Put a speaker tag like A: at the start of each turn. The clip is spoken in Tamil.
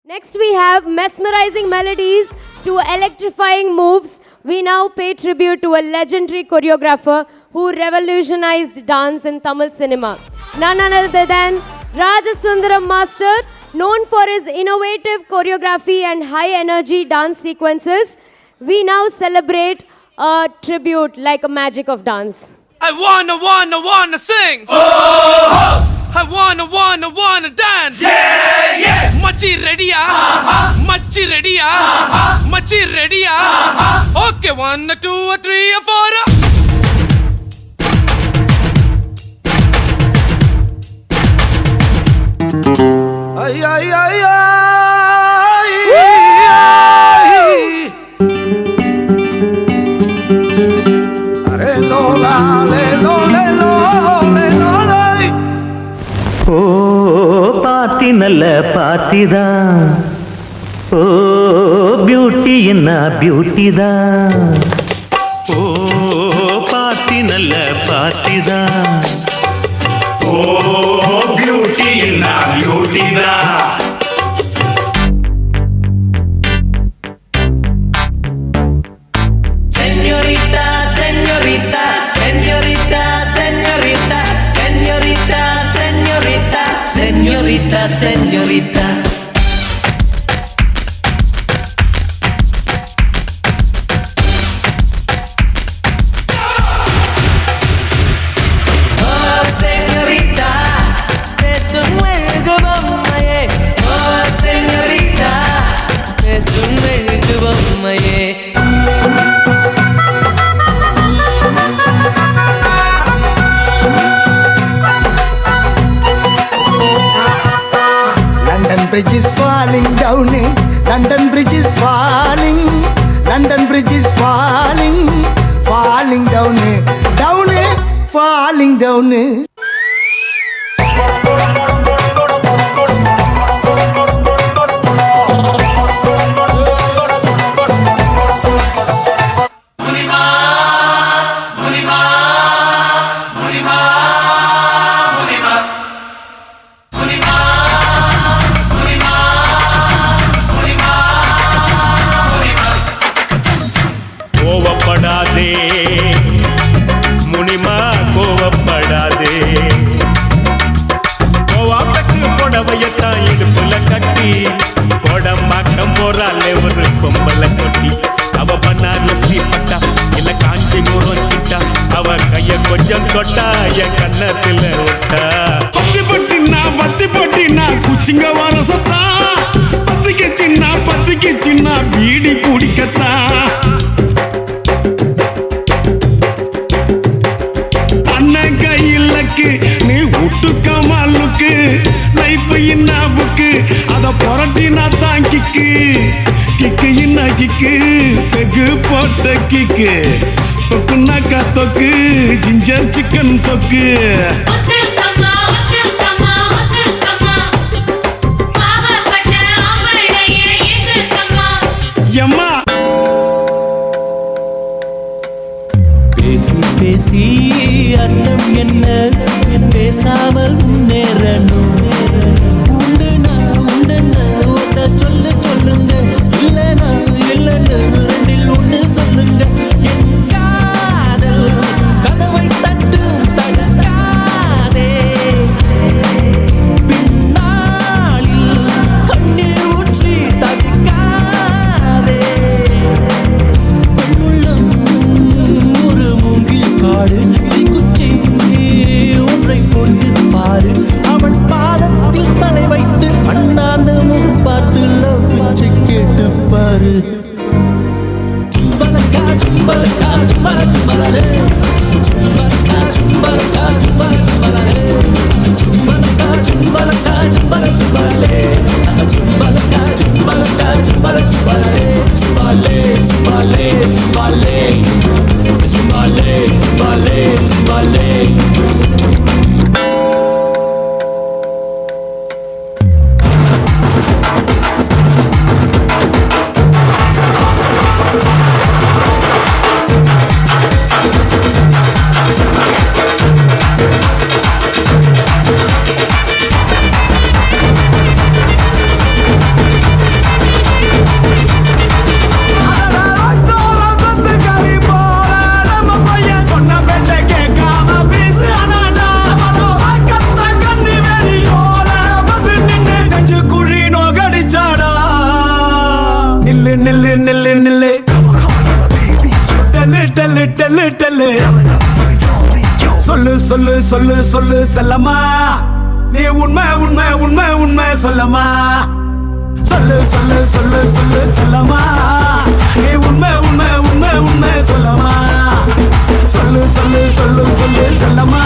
A: Next we have mesmerizing melodies to electrifying moves. We now pay tribute to a legendary choreographer who revolutionized dance in Tamil cinema. None other than Rajasundaram Master, known for his innovative choreography and high energy dance sequences. We now celebrate a tribute like a magic of dance.
B: I wanna sing. Oh! I wanna dance.
C: Yeah, yeah.
B: Machi ready-ya? Machi ready-ya? Machi ready-ya? Okay, 1, 2, 3, 4.
C: Ay, ay, ay, ay. Are lola, le lola, le lola.
D: O party நல்ல பார்ட்டி தான், ஓ பியூட்டி என்ன பியூட்டி தான், ஓ பார்ட்டி நல்ல பார்ட்டி தான், ஓ பியூட்டி என்ன பியூட்டி தான்.
E: Señorita, señorita, señorita, señorita, señorita, señorita, señorita, señorita. Oh, señorita, es un juego, mamaye. Oh, señorita, es un juego, mamaye.
C: London Bridge is falling down. London Bridge is falling. London Bridge is falling. Falling down. Down. Falling down.
D: கோவப்படாதே முனிமா, கோவப்படாதே. கோவாப்பட்டு புடவையத்தான் இடுப்புல கட்டி கோடம்பாக்கம் போறாளே ஒரு பொம்பளை கொட்டி. அவ பனாரசி பட்டா இல்ல காஞ்சிபுரம் சிட்டா, அவ கைய கொஞ்சம் தொட்டா என் கண்ணத்துல விட்டா.
F: பத்தி பட்டினா குச்சிங்க வர சத்தா, பத்திக்கு சின்ன பீடி குடிக்கத்தா. அண்ணன் கையிலக்கு நீ விட்டுக்க மாலுக்கு, லைஃப் என்ன புக்கு அத புரட்டினா தான் கிக்கு. கிக்கு என்ன கிக்கு, பெகு போட்ட கிக்கு. தொக்குனாக்கா தொக்கு, ஜிஞ்சர் சிக்கன் தொக்கு. எம்மா
E: பேசி பேசி அர்த்தம் என்ன, பேசாமல் முன்னேறணும். உண்டுனா ஒத்த சொல்லுங்க, இல்லைனா இல்லைன்னு ரெண்டில் ஒன்று சொல்லுங்க. என் காதல் கதவை தட்டும் தடுக்காதே, பின்னாளில் கண்ணீர் ஊற்றி தவிக்காதே. உள்ளம் ஒரு மூங்கில் காடு, குச்சி ஒன்றை போட்டு பாரு. அவன் பாதத்தில் தலை வைத்து அண்ணாந்த முகம் பார்த்து லவ் பிச்சை கேட்டு பாரு. சும்பலக்கா சும்பலக்கா சும்பல சும்பலே, சும்பலக்கா சும்பலக்கா சும்பல சும்பலே, சும்பலக்கா சும்பலக்கா சும்பல சும்பலே, சும்பலக்கா சும்பலக்கா சும்பல சும்பலே, சும்பலே சும்பலே சும்பலே சும்பலே சும்பலே.
F: சொல்லு சொல்லு சொல்லு செல்லம்மா நீ உண்மை உண்மை உண்மை உண்மை சொல்லம்மா சொல்லு சொல்லு சொல்லு சொல்லு செல்லம்மா நீ உண்மை உண்மை உண்மை உண்மை சொல்லம்மா சொல்லு சொல்லு சொல்லு சொல்லு செல்லம்மா